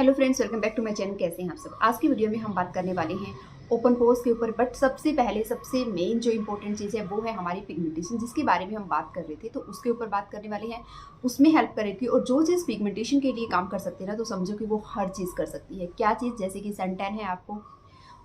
Hello friends, welcome back to my channel. कैसे हैं आप सब। आज की वीडियो में हम बात करने वाले हैं ओपन पोर्स के ऊपर। बट सबसे पहले सबसे मेन जो इंपॉर्टेंट चीज़ है वो है हमारी पिगमेंटेशन, जिसके बारे में हम बात कर रहे थे, तो उसके ऊपर बात करने वाले हैं। उसमें हेल्प करेगी और जो चीज़ पिगमेंटेशन के लिए काम कर सकती है ना, तो समझो कि वो हर चीज़ कर सकती है। क्या चीज़? जैसे कि सन टैन है आपको,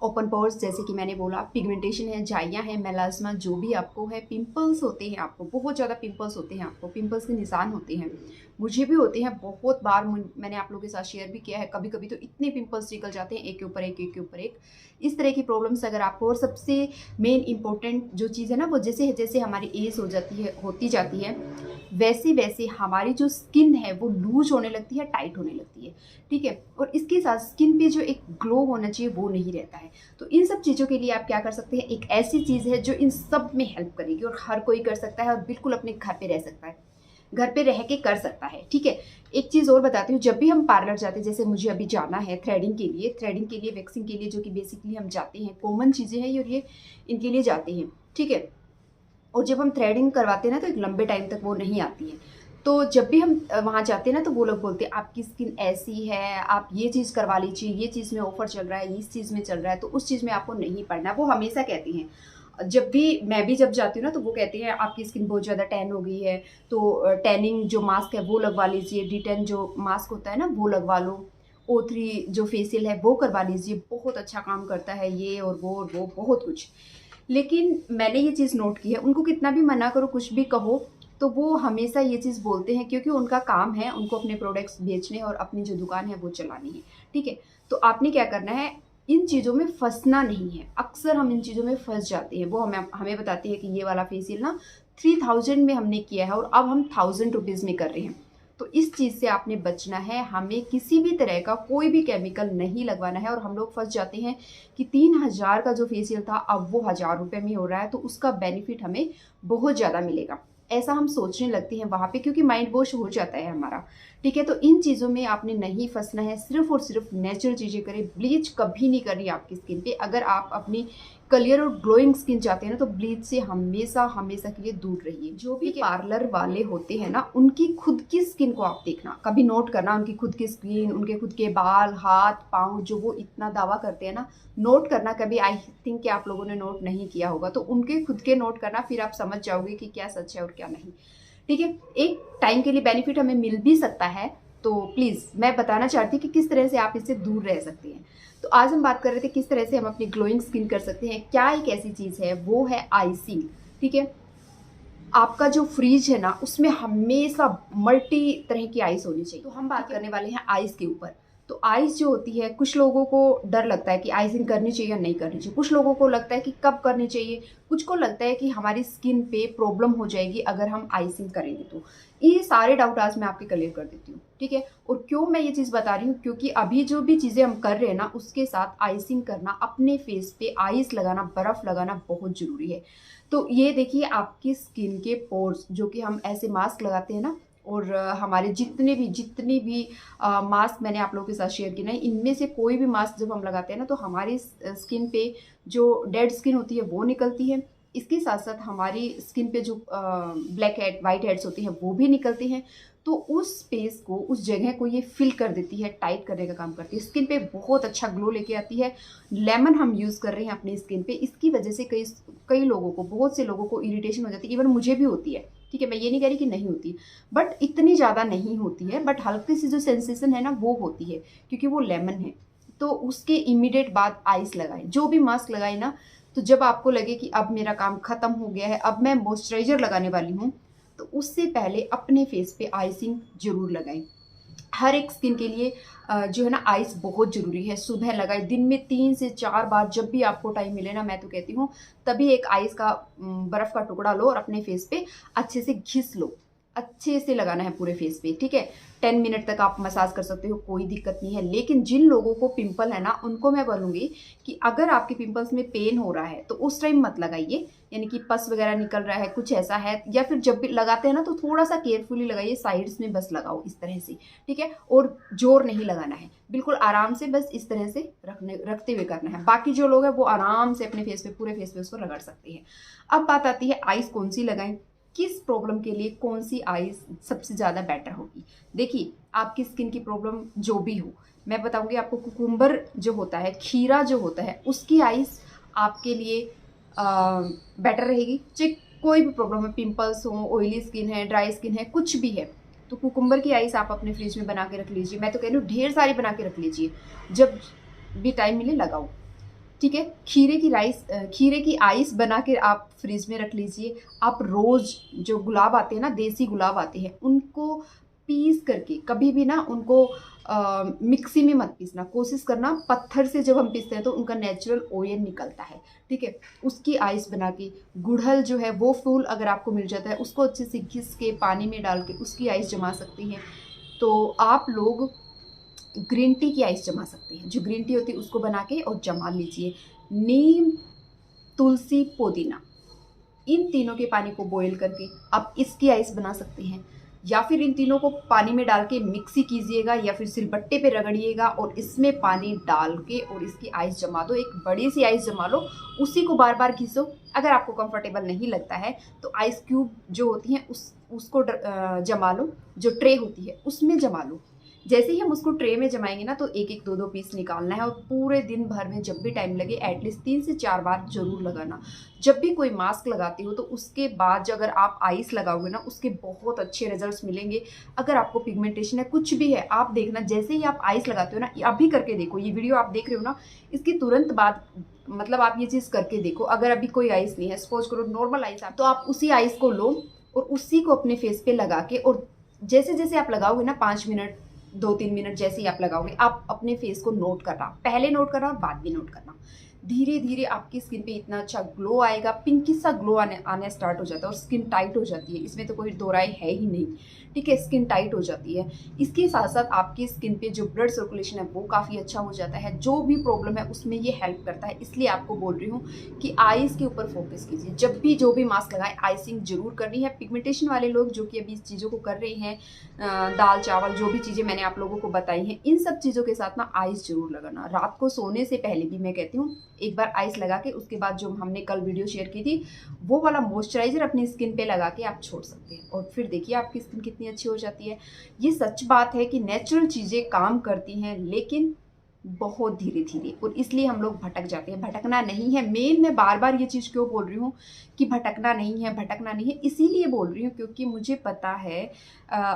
ओपन पोर्स जैसे कि मैंने बोला, पिगमेंटेशन है, झाइयाँ हैं, मेलास्मा जो भी आपको है, पिंपल्स होते हैं, आपको बहुत ज़्यादा पिंपल्स होते हैं, आपको पिंपल्स के निशान होते हैं, मुझे भी होते हैं बहुत बार। मैंने आप लोगों के साथ शेयर भी किया है। कभी कभी तो इतने पिंपल्स निकल जाते हैं, एक के ऊपर एक, एक के ऊपर एक। इस तरह की प्रॉब्लम्स अगर आपको, और सबसे मेन इंपॉर्टेंट जो चीज़ है ना, वो जैसे जैसे हमारी एज हो जाती है, होती जाती है, वैसे वैसे हमारी जो स्किन है वो लूज होने लगती है, टाइट होने लगती है। ठीक है। और इसके साथ स्किन पे जो एक ग्लो होना चाहिए वो नहीं रहता है। तो इन सब चीज़ों के लिए आप क्या कर सकते हैं, एक ऐसी चीज़ है जो इन सब में हेल्प करेगी और हर कोई कर सकता है और बिल्कुल अपने घर पे रह सकता है, घर पे रह के कर सकता है। ठीक है। एक चीज़ और बताती हूँ, जब भी हम पार्लर जाते हैं, जैसे मुझे अभी जाना है थ्रेडिंग के लिए, वैक्सिंग के लिए, जो कि बेसिकली हम जाते हैं, कॉमन चीज़ें हैं और ये इनके लिए जाते हैं। ठीक है। और जब हम थ्रेडिंग करवाते हैं ना, तो एक लंबे टाइम तक वो नहीं आती है। तो जब भी हम वहाँ जाते हैं ना, तो वो लोग बोलते हैं आपकी स्किन ऐसी है, आप ये चीज़ करवा लीजिए, ये चीज़ में ऑफर चल रहा है, इस चीज़ में चल रहा है, तो उस चीज़ में आपको नहीं पड़ना। वो हमेशा कहती हैं। जब भी मैं भी जब जाती हूँ ना, तो वो कहती हैं आपकी स्किन बहुत ज़्यादा टैन हो गई है, तो टैनिंग जो मास्क है वो लगवा लीजिए, D10 जो मास्क होता है ना वो लगवा लो, O3 जो फेशियल है वो करवा लीजिए, बहुत अच्छा काम करता है ये और वो बहुत कुछ। लेकिन मैंने ये चीज़ नोट की है, उनको कितना भी मना करो, कुछ भी कहो, तो वो हमेशा ये चीज़ बोलते हैं, क्योंकि उनका काम है, उनको अपने प्रोडक्ट्स बेचने और अपनी जो दुकान है वो चलानी है। ठीक है। तो आपने क्या करना है, इन चीज़ों में फंसना नहीं है। अक्सर हम इन चीज़ों में फंस जाते हैं। वो हमें हमें बताती है कि ये वाला फेशियल ना 3000 में हमने किया है और अब हम 1000 रुपीज़ में कर रहे हैं। तो इस चीज़ से आपने बचना है। हमें किसी भी तरह का कोई भी केमिकल नहीं लगवाना है। और हम लोग फंस जाते हैं कि 3000 का जो फेशियल था अब वो 1000 रुपये में हो रहा है, तो उसका बेनिफिट हमें बहुत ज़्यादा मिलेगा, ऐसा हम सोचने लगते हैं वहाँ पे, क्योंकि माइंड वॉश हो जाता है हमारा। ठीक है। तो इन चीज़ों में आपने नहीं फंसना है, सिर्फ और सिर्फ नेचुरल चीज़ें करें। ब्लीच कभी नहीं करनी आपकी स्किन पे। अगर आप अपनी क्लियर और ग्लोइंग स्किन चाहते हैं ना, तो ब्लीच से हमेशा हमेशा के लिए दूर रहिए। जो भी पार्लर वाले होते हैं ना, उनकी खुद की स्किन को आप देखना, कभी नोट करना, उनकी खुद की स्किन, उनके खुद के बाल, हाथ पाँव, जो वो इतना दावा करते हैं ना, नोट करना कभी। आई थिंक कि आप लोगों ने नोट नहीं किया होगा, तो उनके खुद के नोट करना, फिर आप समझ जाओगे कि क्या सच है और क्या नहीं। ठीक है। एक टाइम के लिए बेनिफिट हमें मिल भी सकता है, तो प्लीज़ मैं बताना चाहती हूँ कि किस तरह से आप इससे दूर रह सकते हैं। तो आज हम बात कर रहे थे किस तरह से हम अपनी ग्लोइंग स्किन कर सकते हैं। क्या एक ऐसी चीज़ है, वो है आइसिंग। ठीक है। आपका जो फ्रीज है ना, उसमें हमेशा मल्टी तरह की आइस होनी चाहिए। तो हम बात करने वाले हैं आइस के ऊपर। तो आइस जो होती है, कुछ लोगों को डर लगता है कि आइसिंग करनी चाहिए या नहीं करनी चाहिए, कुछ लोगों को लगता है कि कब करनी चाहिए, कुछ को लगता है कि हमारी स्किन पे प्रॉब्लम हो जाएगी अगर हम आइसिंग करेंगे। तो ये सारे डाउट आज मैं आपके क्लियर कर देती हूँ। ठीक है। और क्यों मैं ये चीज़ बता रही हूँ, क्योंकि अभी जो भी चीज़ें हम कर रहे हैं ना, उसके साथ आइसिंग करना, अपने फेस पे आइस लगाना, बर्फ़ लगाना बहुत ज़रूरी है। तो ये देखिए, आपकी स्किन के पोर्स, जो कि हम ऐसे मास्क लगाते हैं ना, और हमारे जितने भी मास्क मैंने आप लोगों के साथ शेयर किए ना, इनमें से कोई भी मास्क जब हम लगाते हैं ना, तो हमारी स्किन पे जो डेड स्किन होती है वो निकलती है। इसके साथ साथ हमारी स्किन पे जो ब्लैक हेड, वाइट हेड्स होती हैं वो भी निकलती हैं। तो उस स्पेस को, उस जगह को ये फिल कर देती है, टाइट करने का काम करती है, स्किन पे बहुत अच्छा ग्लो लेके आती है। लेमन हम यूज़ कर रहे हैं अपनी स्किन पे, इसकी वजह से कई कई लोगों को, बहुत से लोगों को इरिटेशन हो जाती है। इवन मुझे भी होती है। ठीक है। मैं ये नहीं कह रही कि नहीं होती, बट इतनी ज़्यादा नहीं होती है, बट हल्की सी जो सेंसेशन है ना वो होती है, क्योंकि वो लेमन है। तो उसके इमीडिएट बाद आइस लगाएं, जो भी मास्क लगाए ना, तो जब आपको लगे कि अब मेरा काम खत्म हो गया है, अब मैं मॉइस्चराइजर लगाने वाली हूँ, तो उससे पहले अपने फेस पे आइसिंग जरूर लगाएं। हर एक स्किन के लिए जो है ना, आइस बहुत ज़रूरी है। सुबह लगाए, दिन में 3 से 4 बार, जब भी आपको टाइम मिले ना, मैं तो कहती हूँ तभी एक आइस का बर्फ़ का टुकड़ा लो और अपने फेस पे अच्छे से घिस लो। अच्छे से लगाना है पूरे फेस पे। ठीक है। 10 मिनट तक आप मसाज कर सकते हो, कोई दिक्कत नहीं है। लेकिन जिन लोगों को पिंपल है ना, उनको मैं बोलूँगी कि अगर आपके पिंपल्स में पेन हो रहा है तो उस टाइम मत लगाइए, यानी कि पस वगैरह निकल रहा है, कुछ ऐसा है, या फिर जब भी लगाते हैं ना, तो थोड़ा सा केयरफुली लगाइए, साइड्स में बस लगाओ इस तरह से। ठीक है। और जोर नहीं लगाना है, बिल्कुल आराम से, बस इस तरह से रखते हुए करना है। बाकी जो लोग हैं वो आराम से अपने फेस पे, पूरे फेस पे उसको रगड़ सकते हैं। अब बात आती है आइस कौन सी लगाएं, किस प्रॉब्लम के लिए कौन सी आइस सबसे ज़्यादा बेटर होगी। देखिए, आपकी स्किन की प्रॉब्लम जो भी हो, मैं बताऊंगी आपको कुकुम्बर जो होता है, खीरा जो होता है, उसकी आइस आपके लिए बेटर रहेगी। चाहे कोई भी प्रॉब्लम है, पिंपल्स हो, ऑयली स्किन है, ड्राई स्किन है, कुछ भी है, तो कुकुम्बर की आइस आप अपने फ्रिज में बना के रख लीजिए। मैं तो कह रही हूँ ढेर सारी बना के रख लीजिए, जब भी टाइम मिले लगाओ, ठीक है। खीरे की आइस बना के आप फ्रिज में रख लीजिए। आप रोज़ जो गुलाब आते हैं ना, देसी गुलाब आते हैं, उनको पीस करके, कभी भी ना उनको मिक्सी में मत पीसना, कोशिश करना पत्थर से जब हम पीसते हैं तो उनका नेचुरल ऑयल निकलता है, ठीक है। उसकी आइस बना के, गुड़हल जो है वो फूल अगर आपको मिल जाता है, उसको अच्छे से घिस के पानी में डाल के उसकी आइस जमा सकती हैं। तो आप लोग ग्रीन टी की आइस जमा सकते हैं, जो ग्रीन टी होती है उसको बना के और जमा लीजिए। नीम, तुलसी, पुदीना, इन तीनों के पानी को बॉईल करके आप इसकी आइस बना सकते हैं, या फिर इन तीनों को पानी में डाल के मिक्सी कीजिएगा या फिर सिलबट्टे पे रगड़िएगा और इसमें पानी डाल के और इसकी आइस जमा दो। एक बड़ी सी आइस जमा लो, उसी को बार बार घिसो। अगर आपको कंफर्टेबल नहीं लगता है तो आइस क्यूब जो होती हैं उसको जमा लो, जो ट्रे होती है उसमें जमा लो। जैसे ही हम उसको ट्रे में जमाएंगे ना, तो एक एक दो दो पीस निकालना है और पूरे दिन भर में जब भी टाइम लगे एटलीस्ट 3 से 4 बार जरूर लगाना। जब भी कोई मास्क लगाते हो तो उसके बाद जो अगर आप आइस लगाओगे ना, उसके बहुत अच्छे रिजल्ट्स मिलेंगे। अगर आपको पिगमेंटेशन है, कुछ भी है, आप देखना जैसे ही आप आइस लगाते हो ना, अभी करके देखो, ये वीडियो आप देख रहे हो ना, इसके तुरंत बाद मतलब आप ये चीज़ करके देखो। अगर अभी कोई आइस नहीं है, सपोज करो नॉर्मल आइस, तो आप उसी आइस को लो और उसी को अपने फेस पे लगा के, और जैसे जैसे आप लगाओगे ना, 5 मिनट 2-3 मिनट जैसे ही आप लगाओगे, आप अपने फेस को नोट करना, पहले नोट करना और बाद भी नोट करना। धीरे धीरे आपकी स्किन पे इतना अच्छा ग्लो आएगा, पिंकी सा ग्लो आने स्टार्ट हो जाता है और स्किन टाइट हो जाती है। इसमें तो कोई दो राय है ही नहीं, ठीक है। स्किन टाइट हो जाती है। इसके साथ साथ आपकी स्किन पे जो ब्लड सर्कुलेशन है वो काफ़ी अच्छा हो जाता है। जो भी प्रॉब्लम है उसमें ये हेल्प करता है। इसलिए आपको बोल रही हूँ कि आइस के ऊपर फोकस कीजिए। जब भी जो भी मास्क लगाएं, आइसिंग जरूर करनी है। पिगमेंटेशन वाले लोग जो कि अभी इस चीज़ों को कर रहे हैं, दाल चावल जो भी चीज़ें मैंने आप लोगों को बताई हैं, इन सब चीज़ों के साथ ना आइस जरूर लगाना। रात को सोने से पहले भी मैं कहती हूँ एक बार आइस लगा के, उसके बाद जो हमने कल वीडियो शेयर की थी वो वाला मॉइस्चराइजर अपनी स्किन पे लगा के आप छोड़ सकते हैं, और फिर देखिए आपकी स्किन कितनी अच्छी हो जाती है। ये सच बात है कि नेचुरल चीज़ें काम करती हैं, लेकिन बहुत धीरे धीरे, और इसलिए हम लोग भटक जाते हैं। भटकना नहीं है मेन, मैं बार बार ये चीज़ क्यों बोल रही हूँ कि भटकना नहीं है, भटकना नहीं है, इसीलिए बोल रही हूँ क्योंकि मुझे पता है,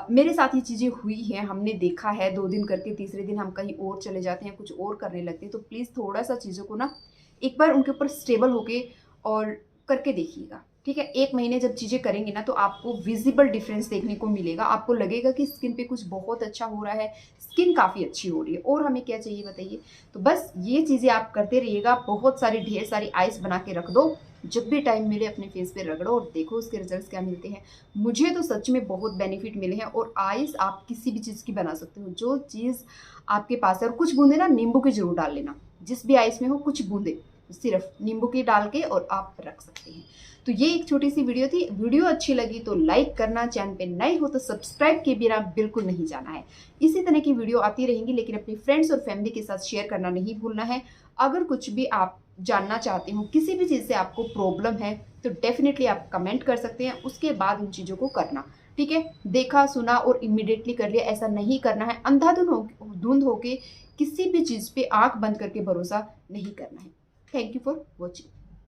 मेरे साथ ये चीज़ें हुई हैं, हमने देखा है। 2 दिन करके तीसरे दिन हम कहीं और चले जाते हैं, कुछ और करने लगते हैं। तो प्लीज़ थोड़ा सा चीज़ों को ना एक बार उनके ऊपर स्टेबल होके और करके देखिएगा, ठीक है। 1 महीने जब चीज़ें करेंगे ना, तो आपको विजिबल डिफरेंस देखने को मिलेगा। आपको लगेगा कि स्किन पे कुछ बहुत अच्छा हो रहा है, स्किन काफ़ी अच्छी हो रही है। और हमें क्या चाहिए बताइए। तो बस ये चीज़ें आप करते रहिएगा। बहुत सारी ढेर सारी आइस बना के रख दो, जब भी टाइम मिले अपने फेस पे रगड़ो और देखो उसके रिजल्ट्स क्या मिलते हैं। मुझे तो सच में बहुत बेनिफिट मिले हैं। और आइस आप किसी भी चीज़ की बना सकते हो, जो चीज़ आपके पास है। और कुछ बूंदे ना नींबू की जरूर डाल लेना, जिस भी आइस में हो कुछ बूंदे सिर्फ नींबू की डाल के और आप रख सकते हैं। तो ये एक छोटी सी वीडियो थी। वीडियो अच्छी लगी तो लाइक करना, चैनल पे नए हो तो सब्सक्राइब किए बिना बिल्कुल नहीं जाना है। इसी तरह की वीडियो आती रहेंगी, लेकिन अपनी फ्रेंड्स और फैमिली के साथ शेयर करना नहीं भूलना है। अगर कुछ भी आप जानना चाहते हो, किसी भी चीज़ से आपको प्रॉब्लम है, तो डेफिनेटली आप कमेंट कर सकते हैं। उसके बाद उन चीज़ों को करना, ठीक है। देखा सुना और इमीडिएटली कर लिया, ऐसा नहीं करना है। अंधाधुंध होके किसी भी चीज़ पे आंख बंद करके भरोसा नहीं करना है। Thank you for watching.